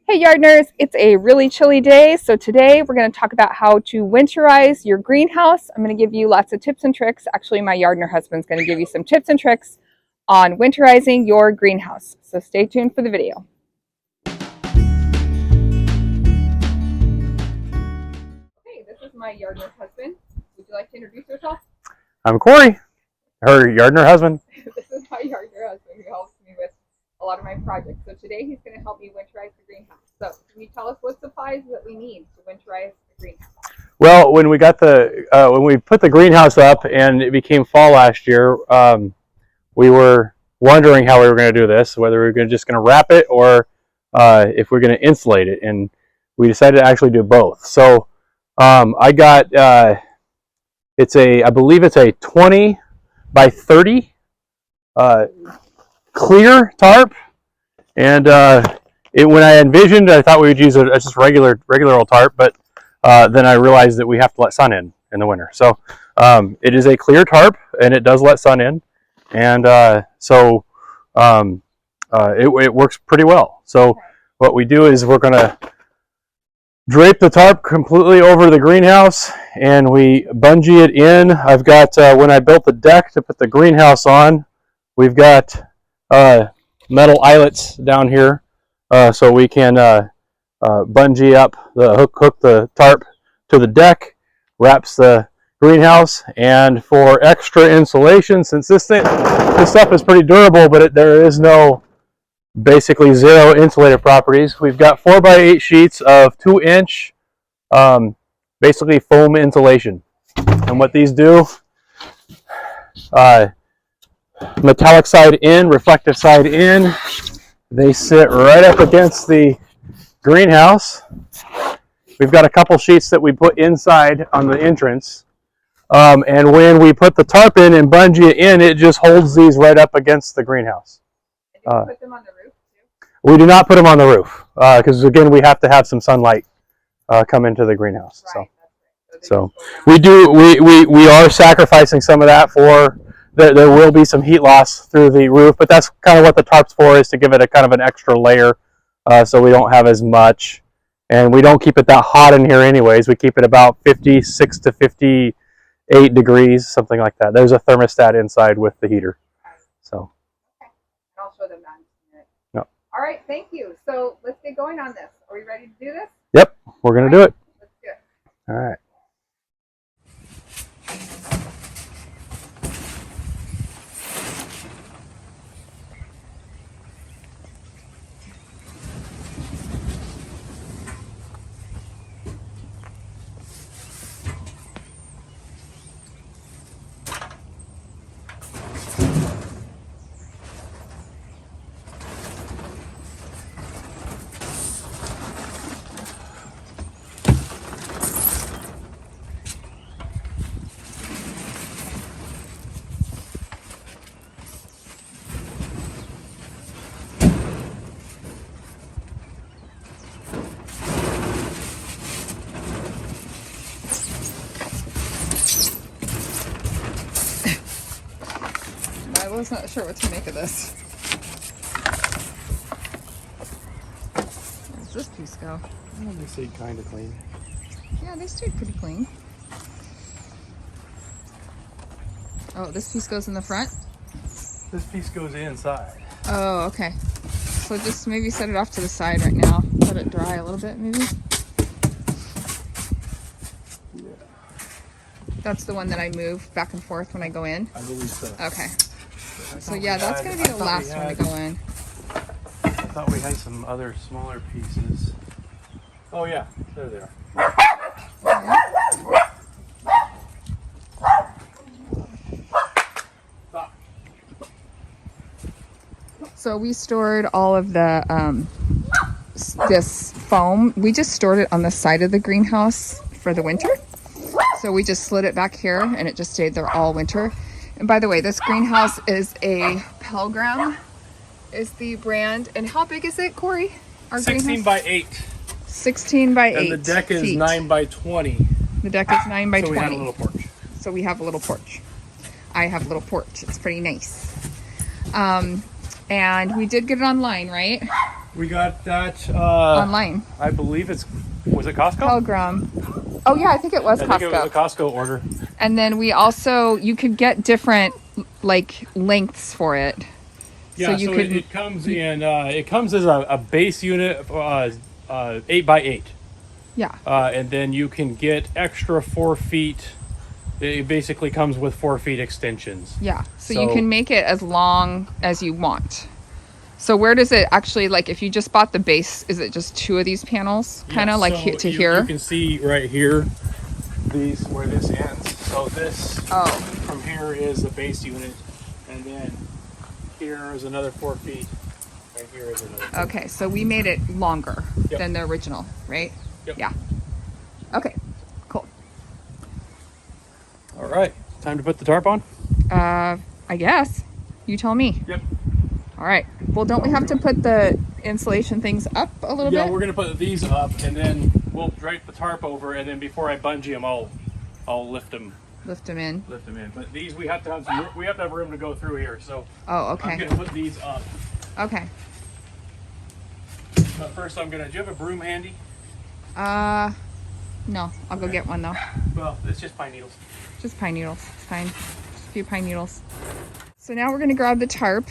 Hey Yardners, it's a really chilly day, so today we're going to talk about how to winterize your greenhouse. I'm going to give you lots of tips and tricks. Actually, my Yardner husband's going to give you some tips and tricks on winterizing your greenhouse. So stay tuned for the video. Okay, this is my Yardner husband. Would you like to introduce yourself? I'm Cory, her Yardner husband. This is my Yardner husband who helps me with a lot of my projects. So today he's going to help me winterize the greenhouse. So can you tell us what supplies that we need to winterize the greenhouse? Well, when we got when we put the greenhouse up and it became fall last year, we were wondering how we were going to do this, whether we were just going to wrap it or if we're going to insulate it, and we decided to actually do both. So I got I believe it's a 20 by 30 clear tarp, and when I envisioned, I thought we would use a just regular old tarp, but then I realized that we have to let sun in the winter. So it is a clear tarp, and it does let sun in, and it works pretty well. So what we do is we're going to drape the tarp completely over the greenhouse, and we bungee it in. I've got, when I built the deck to put the greenhouse on, we've got metal eyelets down here, so we can bungee up hook the tarp to the deck, wraps the greenhouse. And for extra insulation, since this stuff is pretty durable, but there is basically zero insulative properties, we've got 4x8 sheets of 2-inch basically foam insulation. And what these do, metallic side in, reflective side in, they sit right up against the greenhouse. We've got a couple sheets that we put inside on the entrance, and when we put the tarp in and bungee it in, it just holds these right up against the greenhouse. And do you put them on the roof too? We do not put them on the roof because again, we have to have some sunlight come into the greenhouse. Right, so we are sacrificing some of that for. There will be some heat loss through the roof, but that's kind of what the tarp's for, is to give it a kind of an extra layer, so we don't have as much. And we don't keep it that hot in here anyways. We keep it about 56 to 58 degrees, something like that. There's a thermostat inside with the heater. So. Okay. I'll show them that in a minute. Yep. All right, thank you. So let's get going on this. Are we ready to do this? Yep, we're going to do it. Let's do it. All right. I was not sure what to make of this. Where does this piece go? They stayed kind of clean. Yeah, they stayed pretty clean. Oh, this piece goes in the front? This piece goes inside. Oh, okay. So just maybe set it off to the side right now. Let it dry a little bit, maybe. Yeah. That's the one that I move back and forth when I go in? I believe so. Okay. So yeah, that's going to be the last one to go in. I thought we had some other smaller pieces. Oh yeah, there they are. So we stored all of the this foam. We just stored it on the side of the greenhouse for the winter. So we just slid it back here, and it just stayed there all winter. And by the way, this greenhouse is a Palram, is the brand. And how big is it, Cory? Our 16 by 8. 16 by 8 And the deck is feet. 9 by 20. The deck is 9 by so 20. We have a little porch. So we have a little porch. I have a little porch. It's pretty nice. And we did get it online, right? We got that online. I believe was it Costco? Pilgrim. Oh yeah, I think it was Costco. I think it was a Costco order. And then we also, you could get different like lengths for it. Yeah, so it comes in. It comes as a base unit, 8x8. Yeah. And then you can get extra 4 feet. It basically comes with 4 feet extensions. Yeah. So you can make it as long as you want. So where does it actually, like if you just bought the base, is it just 2 of these panels? Kind of like here to here? You can see right here, where this ends. So this from here is the base unit. And then here is another 4 feet. And here is another 4 feet. Okay, so we made it longer than the original, right? Yep. Yeah. Okay, cool. All right, time to put the tarp on? I guess. You tell me. Yep. All right. Well, don't we have to put the insulation things up a little bit? Yeah, we're going to put these up, and then we'll drape the tarp over, and then before I bungee them, I'll lift them. Lift them in. Lift them in. But these, we have to have room to go through here, so okay. I'm going to put these up. Okay. But first, do you have a broom handy? No. I'll go get one, though. Well, it's just pine needles. Just pine needles. It's fine. Just a few pine needles. So now we're going to grab the tarp.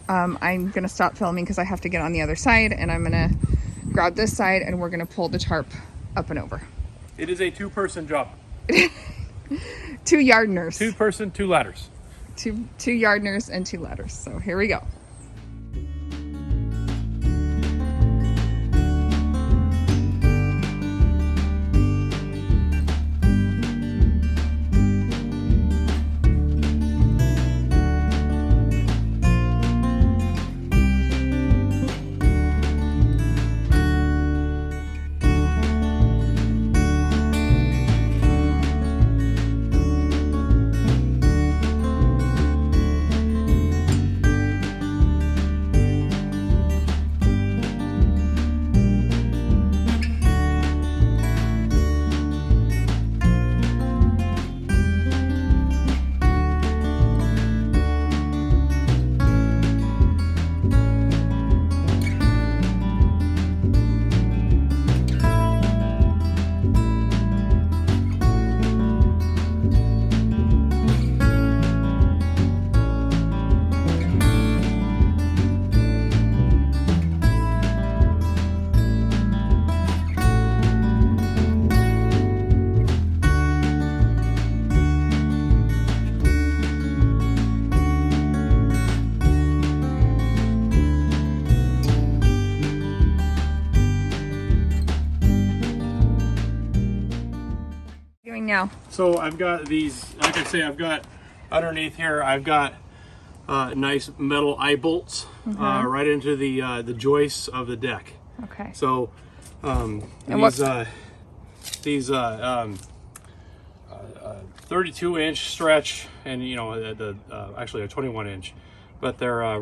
I'm going to stop filming because I have to get on the other side, and I'm going to grab this side, and we're going to pull the tarp up and over. It is a 2-person job. 2 yardners. 2-person, 2 ladders. 2 yardners and 2 ladders. So here we go. Now, so I've got these, like I say, I've got underneath here, I've got nice metal eye bolts right into the joists of the deck. Okay. So these 32-inch stretch, and actually a 21-inch, but they're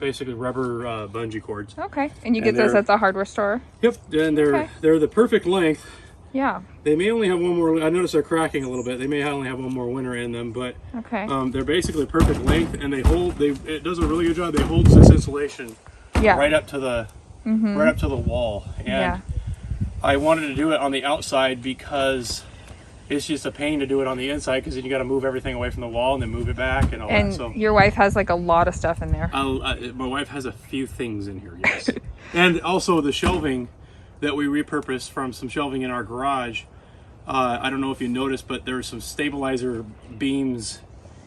basically rubber bungee cords. Okay. And you get those at the hardware store? Yep. And they're the perfect length. Yeah. They may only have one more. I noticed they're cracking a little bit. They may only have one more winter in them, but they're basically perfect length, and they hold. It does a really good job. They hold this insulation right up to the wall. And I wanted to do it on the outside because it's just a pain to do it on the inside, because then you got to move everything away from the wall and then move it back and all that. So your wife has like a lot of stuff in there. My wife has a few things in here, yes, and also the shelving that we repurposed from some shelving in our garage. I don't know if you noticed, but there's some stabilizer beams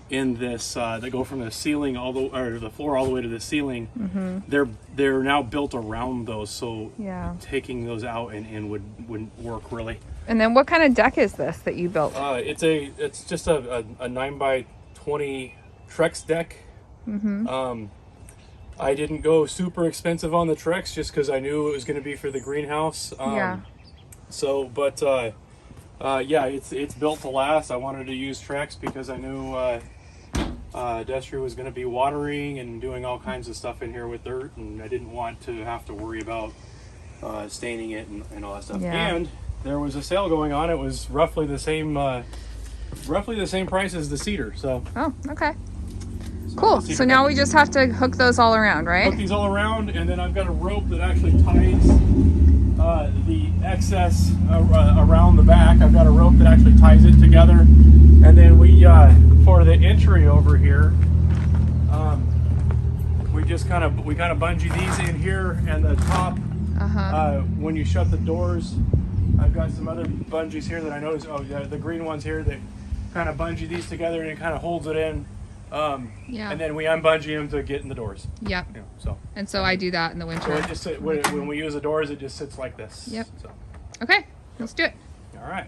in this that go from the ceiling the floor all the way to the ceiling. They're now built around those, so taking those out and wouldn't work really. And then what kind of deck is this that you built? It's just a 9x20 Trex deck. I didn't go super expensive on the Trex just because I knew it was going to be for the greenhouse. So, but it's built to last. I wanted to use Trex because I knew Destry was going to be watering and doing all kinds of stuff in here with dirt, and I didn't want to have to worry about staining it and all that stuff. And there was a sale going on. It was roughly the same price as the cedar. So. Oh, okay. Cool. So now we just have to hook those all around, right? Hook these all around, and then I've got a rope that actually ties the excess around the back. I've got a rope that actually ties it together, and then we for the entry over here, we kind of bungee these in here, and the top. When you shut the doors, I've got some other bungees here that I noticed. Oh, yeah, the green ones here that kind of bungee these together, and it kind of holds it in. And then we unbungee them to get in the doors. Yep. You know, so I do that in the winter. So it just when we use the doors, it just sits like this. Yep. So. Okay, let's do it. All right.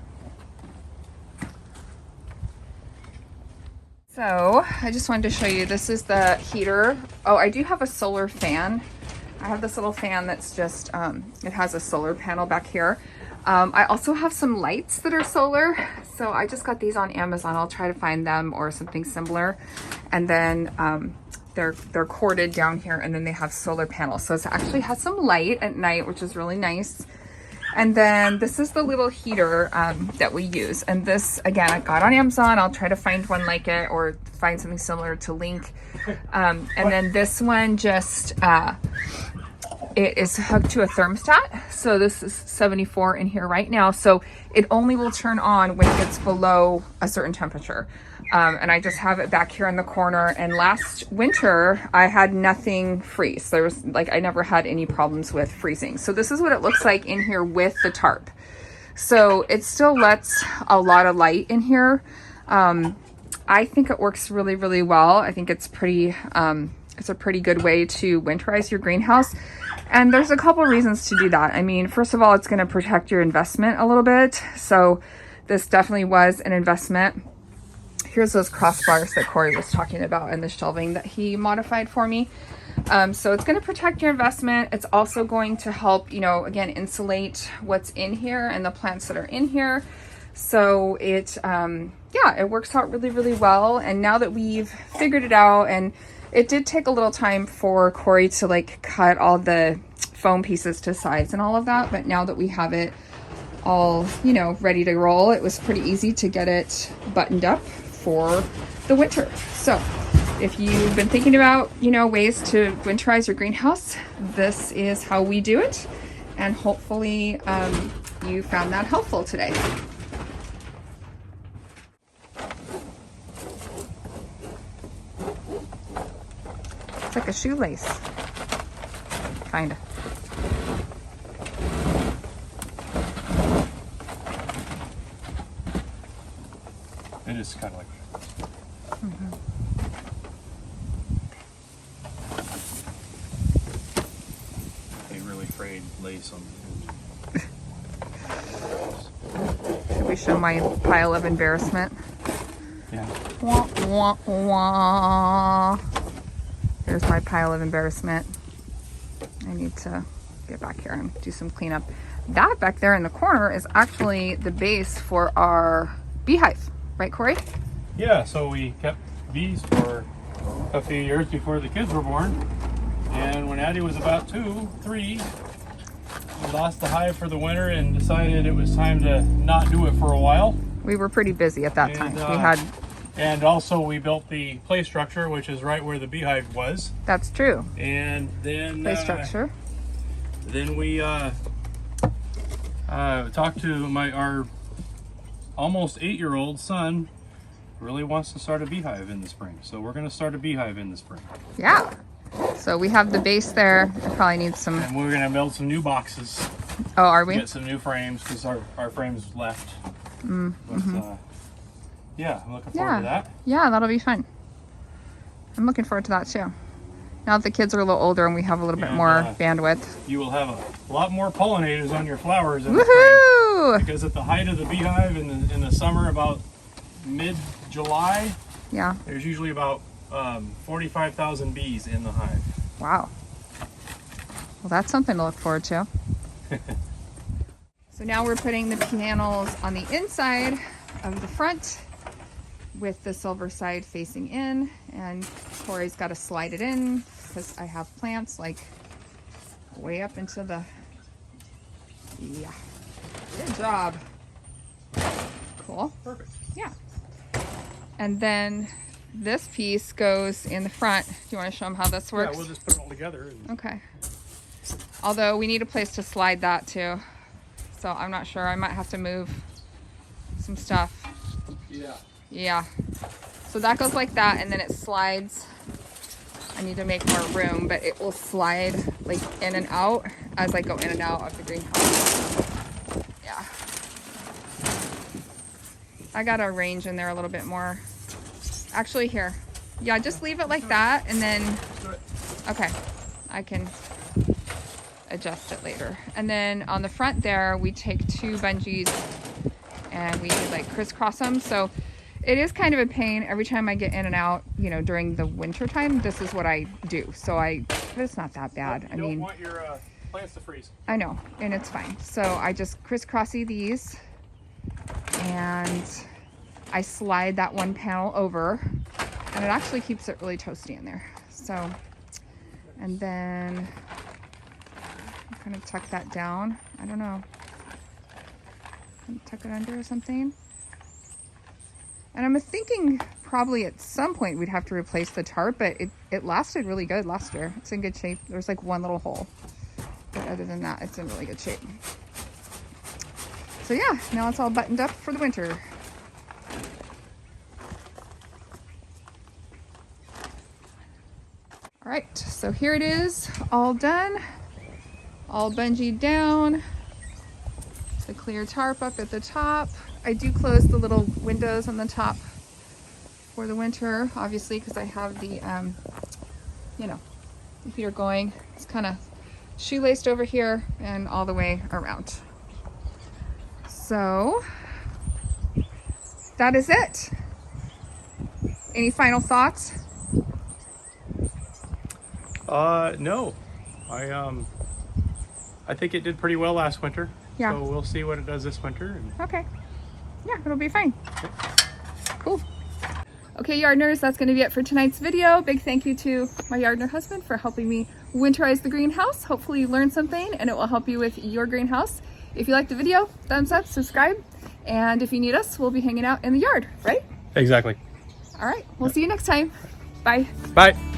So I just wanted to show you, this is the heater. Oh, I do have a solar fan. I have this little fan that's just, it has a solar panel back here. I also have some lights that are solar. So I just got these on Amazon. I'll try to find them or something similar. And then they're corded down here, and then they have solar panels. So it actually has some light at night, which is really nice. And then this is the little heater that we use. And this, again, I got on Amazon. I'll try to find one like it or find something similar to link. And then this one just, it is hooked to a thermostat. So this is 74 in here right now. So it only will turn on when it gets below a certain temperature. And I just have it back here in the corner. And last winter, I had nothing freeze. There was I never had any problems with freezing. So this is what it looks like in here with the tarp. So it still lets a lot of light in here. I think it works really, really well. I think it's pretty, it's a pretty good way to winterize your greenhouse. And there's a couple reasons to do that. I mean, first of all, it's going to protect your investment a little bit. So this definitely was an investment. Here's those crossbars that Cory was talking about and the shelving that he modified for me. So it's going to protect your investment. It's also going to help, you know, again, insulate what's in here and the plants that are in here. So it, yeah, it works out really, really well. And now that we've figured it out, and it did take a little time for Cory to cut all the foam pieces to size and all of that. But now that we have it all, you know, ready to roll, it was pretty easy to get it buttoned up for the winter. So if you've been thinking about, you know, ways to winterize your greenhouse, this is how we do it. And hopefully you found that helpful today. It's like a shoelace, kind of. It is kind of like a really frayed lace on the Should we show my pile of embarrassment? Yeah. Wah, wah, wah. Here's my pile of embarrassment. I need to get back here and do some cleanup. That back there in the corner is actually the base for our beehive. Right, Cory? Yeah, so we kept bees for a few years before the kids were born. And when Addie was about 2, 3, we lost the hive for the winter and decided it was time to not do it for a while. We were pretty busy at that time. We had... And also we built the play structure, which is right where the beehive was. That's true. And then... Play structure. Then we talked to our almost 8-year-old son. Really wants to start a beehive in the spring. So we're going to start a beehive in the spring. Yeah. So we have the base there. I probably need some... And we're going to build some new boxes. Oh, are we? Get some new frames because our frames left. But yeah, I'm looking forward to that. Yeah, that'll be fun. I'm looking forward to that too. Now that the kids are a little older and we have a little bit more bandwidth. You will have a lot more pollinators on your flowers in Woohoo! the spring. Because at the height of the beehive in the summer, about mid-July, yeah, there's usually about 45,000 bees in the hive. Wow. Well, that's something to look forward to. So now we're putting the panels on the inside of the front with the silver side facing in, and Cory's got to slide it in because I have plants way up into the... Yeah. Good job. Cool. Perfect. Yeah. And then this piece goes in the front. Do you want to show them how this works? Yeah, we'll just put it all together. Okay. Although we need a place to slide that too. So I'm not sure. I might have to move some stuff. Yeah. Yeah. So that goes like that, and then it slides. I need to make more room, but it will slide like in and out as I go in and out of the greenhouse. Yeah. I gotta arrange in there a little bit more. Actually, here. Yeah, just leave it like that, and then, okay, I can adjust it later. And then on the front there, we take 2 bungees and we like crisscross them. So it is kind of a pain every time I get in and out, you know, during the winter time. This is what I do. So but it's not that bad. You don't want your plants to freeze. I know, and it's fine. So I just crisscrossy these and I slide that one panel over, and it actually keeps it really toasty in there. So, and then kind of tuck that down. I don't know. Tuck it under or something. And I'm thinking probably at some point we'd have to replace the tarp, but it lasted really good last year. It's in good shape. There's like one little hole, but other than that, it's in really good shape. So yeah, now it's all buttoned up for the winter. All right, so here it is, all done, all bungeed down. The clear tarp up at the top. I do close the little windows on the top for the winter, obviously, because I have the, you know, the heater going. It's kind of shoelaced over here and all the way around. So that is it. Any final thoughts? No. I think it did pretty well last winter. Yeah. So we'll see what it does this winter. Okay. Yeah, it'll be fine. Cool. Okay, Yardners, that's going to be it for tonight's video. Big thank you to my Yardner husband for helping me winterize the greenhouse. Hopefully you learned something and it will help you with your greenhouse. If you liked the video, thumbs up, subscribe, and if you need us, we'll be hanging out in the yard, right? Exactly. All right, we'll see you next time. Bye. Bye.